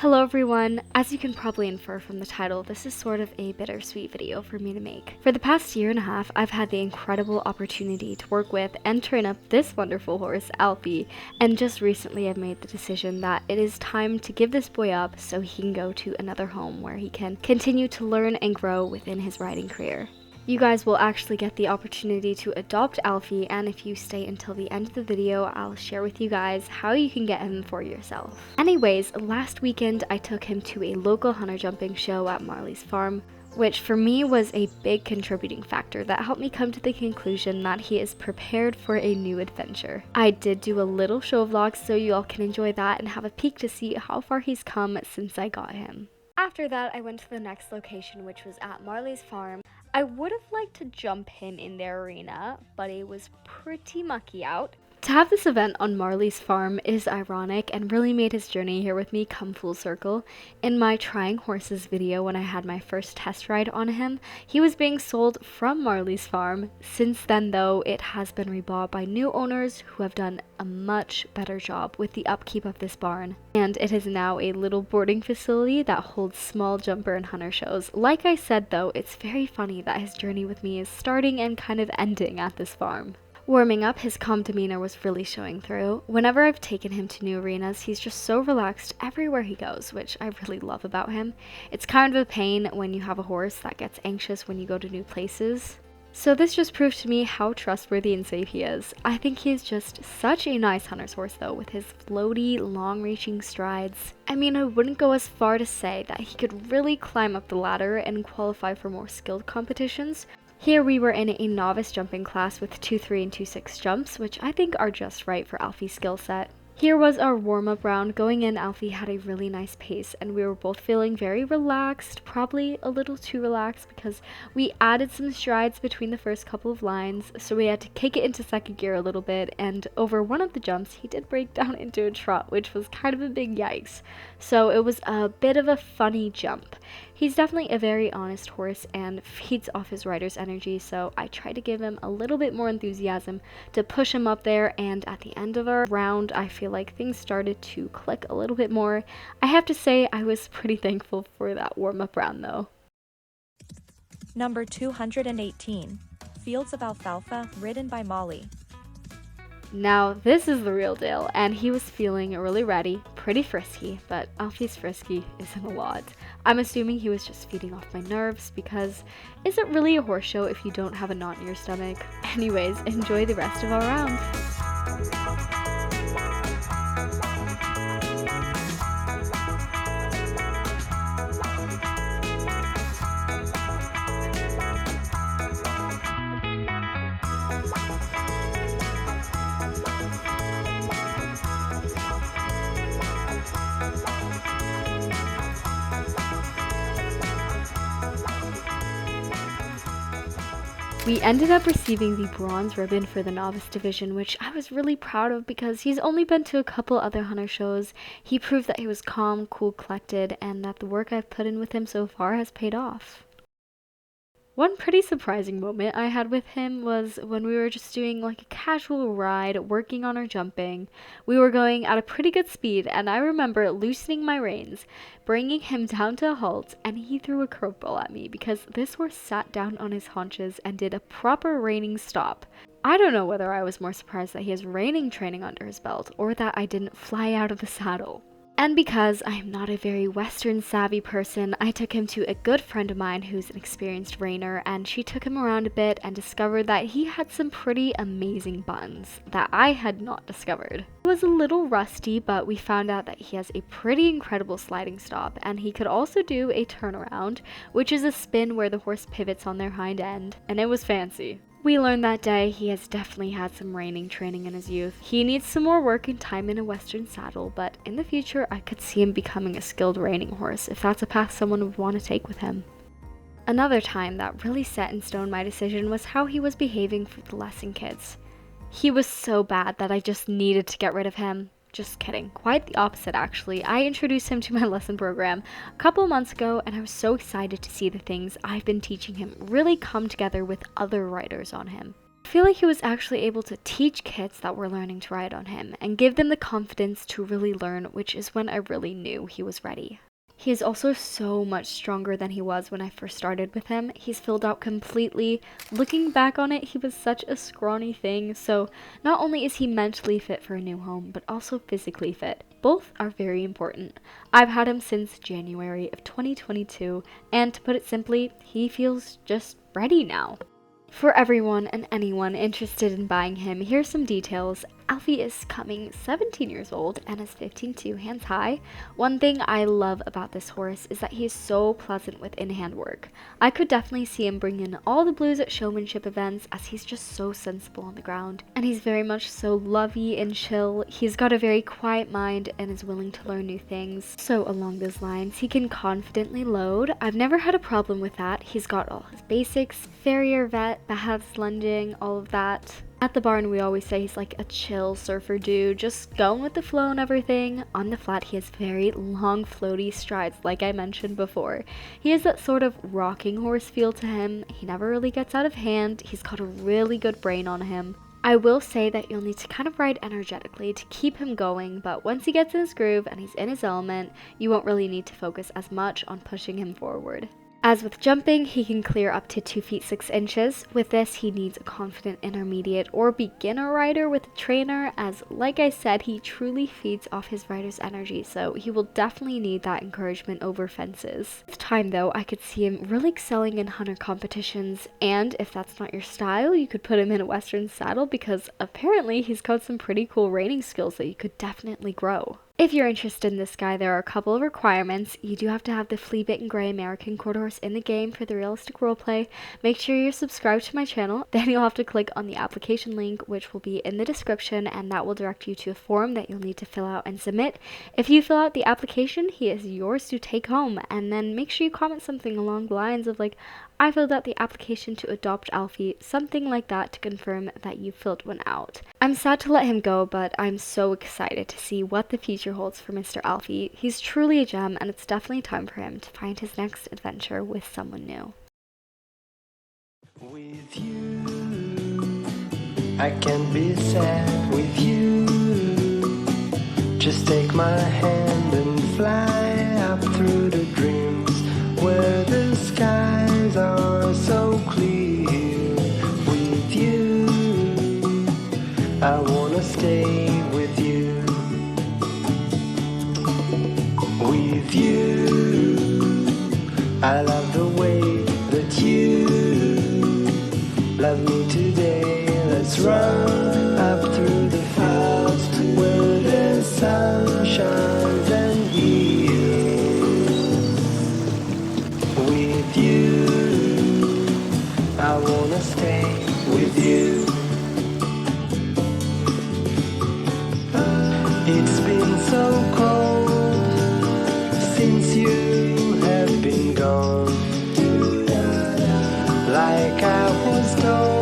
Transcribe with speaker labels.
Speaker 1: Hello everyone! As you can probably infer from the title, this is sort of a bittersweet video for me to make. For the past year and a half, I've had the incredible opportunity to work with and train up this wonderful horse, Alfie, and just recently I've made the decision that it is time to give this boy up so he can go to another home where he can continue to learn and grow within his riding career. You guys will actually get the opportunity to adopt Alfie, and if you stay until the end of the video, I'll share with you guys how you can get him for yourself. Anyways, last weekend I took him to a local hunter jumping show at Marley's farm, which for me was a big contributing factor that helped me come to the conclusion that he is prepared for a new adventure. I did do a little show vlog so you all can enjoy that and have a peek to see how far he's come since I got him. After that, I went to the next location, which was at Marley's farm. I would have liked to jump him in their arena, but it was pretty mucky out. To have this event on Marley's farm is ironic and really made his journey here with me come full circle. In my trying horses video when I had my first test ride on him, he was being sold from Marley's farm. Since then though, it has been rebought by new owners who have done a much better job with the upkeep of this barn. And it is now a little boarding facility that holds small jumper and hunter shows. Like I said though, it's very funny that his journey with me is starting and kind of ending at this farm. Warming up, his calm demeanor was really showing through. Whenever I've taken him to new arenas, he's just so relaxed everywhere he goes, which I really love about him. It's kind of a pain when you have a horse that gets anxious when you go to new places. So this just proves to me how trustworthy and safe he is. I think he is just such a nice hunter's horse though, with his floaty, long-reaching strides. I mean, I wouldn't go as far to say that he could really climb up the ladder and qualify for more skilled competitions. Here we were in a novice jumping class with 2-3 and 2-6 jumps, which I think are just right for Alfie's skill set. Here was our warm-up round. Going in, Alfie had a really nice pace and we were both feeling very relaxed, probably a little too relaxed because we added some strides between the first couple of lines, so we had to kick it into second gear a little bit, and over one of the jumps he did break down into a trot, which was kind of a big yikes. So it was a bit of a funny jump. He's definitely a very honest horse and feeds off his rider's energy, so I tried to give him a little bit more enthusiasm to push him up there, and at the end of our round I feel like things started to click a little bit more. I have to say I was pretty thankful for that warm-up round though.
Speaker 2: Number 218, Fields of Alfalfa, ridden by Molly.
Speaker 1: Now this is the real deal, and he was feeling really ready, pretty frisky, but Alfie's frisky isn't a lot. I'm assuming he was just feeding off my nerves because is it really a horse show if you don't have a knot in your stomach? Anyways, enjoy the rest of our round. We ended up receiving the bronze ribbon for the novice division, which I was really proud of because he's only been to a couple other hunter shows. He proved that he was calm, cool, collected, and that the work I've put in with him so far has paid off. One pretty surprising moment I had with him was when we were just doing like a casual ride, working on our jumping. We were going at a pretty good speed, and I remember loosening my reins, bringing him down to a halt, and he threw a curveball at me because this horse sat down on his haunches and did a proper reining stop. I don't know whether I was more surprised that he has reining training under his belt or that I didn't fly out of the saddle. And because I am not a very Western savvy person, I took him to a good friend of mine who's an experienced reiner, and she took him around a bit and discovered that he had some pretty amazing buttons that I had not discovered. He was a little rusty, but we found out that he has a pretty incredible sliding stop, and he could also do a turnaround, which is a spin where the horse pivots on their hind end, and it was fancy. We learned that day he has definitely had some reining training in his youth. He needs some more work and time in a Western saddle, but in the future I could see him becoming a skilled reining horse if that's a path someone would want to take with him. Another time that really set in stone my decision was how he was behaving for the lesson kids. He was so bad that I just needed to get rid of him. Just kidding. Quite the opposite, actually. I introduced him to my lesson program a couple months ago, and I was so excited to see the things I've been teaching him really come together with other riders on him. I feel like he was actually able to teach kids that were learning to ride on him and give them the confidence to really learn, which is when I really knew he was ready. He is also so much stronger than he was when I first started with him. He's filled out completely. Looking back on it, he was such a scrawny thing, so not only is he mentally fit for a new home, but also physically fit. Both are very important. I've had him since January of 2022, and to put it simply, he feels just ready now. For everyone and anyone interested in buying him, here's some details. Alfie is coming 17 years old and is 15.2 hands high. One thing I love about this horse is that he is so pleasant with in-hand work. I could definitely see him bring in all the blues at showmanship events, as he's just so sensible on the ground. And he's very much so lovey and chill. He's got a very quiet mind and is willing to learn new things. So along those lines, he can confidently load. I've never had a problem with that. He's got all his basics, farrier, vet, baths, lunging, all of that. At the barn, we always say he's like a chill surfer dude, just going with the flow and everything. On the flat, he has very long, floaty strides, like I mentioned before. He has that sort of rocking horse feel to him. He never really gets out of hand. He's got a really good brain on him. I will say that you'll need to kind of ride energetically to keep him going, but once he gets in his groove and he's in his element, you won't really need to focus as much on pushing him forward. As with jumping, he can clear up to 2 feet 6 inches. With this, he needs a confident intermediate or beginner rider with a trainer, as like I said, he truly feeds off his rider's energy, so he will definitely need that encouragement over fences. With time though, I could see him really excelling in hunter competitions, and if that's not your style, you could put him in a western saddle, because apparently he's got some pretty cool reining skills that you could definitely grow. If you're interested in this guy, there are a couple of requirements. You do have to have the flea-bitten gray American quarter horse in the game for the realistic roleplay. Make sure you're subscribed to my channel. Then you'll have to click on the application link, which will be in the description, and that will direct you to a form that you'll need to fill out and submit. If you fill out the application, he is yours to take home, and then make sure you comment something along the lines of like, I filled out the application to adopt Alfie, something like that to confirm that you filled one out. I'm sad to let him go, but I'm so excited to see what the future holds for Mr. Alfie. He's truly a gem, and it's definitely time for him to find his next adventure with someone new.
Speaker 3: With you, I can be sad with you. Just take my hand and fly up through the dreams where the skies are so clear. With you, I wanna stay with you. With you, I love the way that you love me today. Let's run up through the fields where the sun shines and heals. With you, I wanna stay with you. It's been so cold since you have been gone. Like I was told,